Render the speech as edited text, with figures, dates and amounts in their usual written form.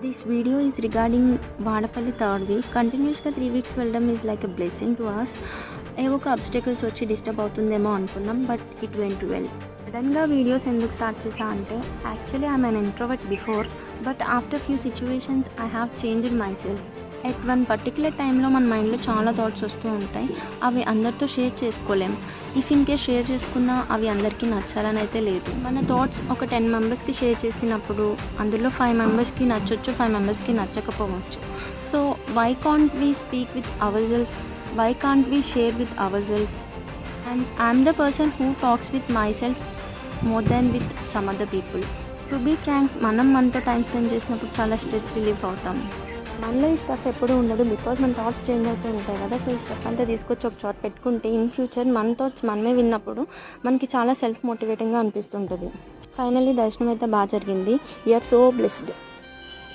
This video is regarding Vadapalli third week. Continuously 3 weeks వెళ్ళడం is like a blessing to us. ఏవో ఒక obstacles వచ్చి disturb అవుతుందేమో అనుకున్నాం, బట్ ఇట్ వెంట్ వెల్. సడన్గా వీడియోస్ ఎందుకు స్టార్ట్ చేసా అంటే actually I'm an introvert before, but after few situations I have changed my self. At one particular టైంలో మన మైండ్లో చాలా థాట్స్ వస్తూ ఉంటాయి. అవి అందరితో షేర్ చేసుకోలేం. ఇఫ్ ఇన్ కేస్ షేర్ చేసుకున్నా అవి అందరికీ నచ్చాలని అయితే లేదు. మన థాట్స్ ఒక 10 మెంబర్స్కి షేర్ చేసినప్పుడు అందులో 5 మెంబర్స్కి నచ్చొచ్చు, 5 మెంబర్స్కి నచ్చకపోవచ్చు. So why can't we speak with ourselves? Why can't we share with ourselves? And I'm the person who talks with myself more than with some other people. To be frank, మనం మనతో time spend చేసినప్పుడు చాలా stress relief అవుతాం. మనలో ఈ stuff ఎప్పుడూ ఉండదు, because మన థాట్స్ చేంజ్ అవుతూ ఉంటాయి కదా. సో ఈ స్టఫ్ అంతా తీసుకొచ్చి ఒక చోట పెట్టుకుంటే ఇన్ ఫ్యూచర్ మన థాట్స్ మనమే విన్నప్పుడు మనకి చాలా సెల్ఫ్ మోటివేటింగ్గా అనిపిస్తుంటుంది. ఫైనల్లీ దర్శనం అయితే బాగా జరిగింది. You are so blessed.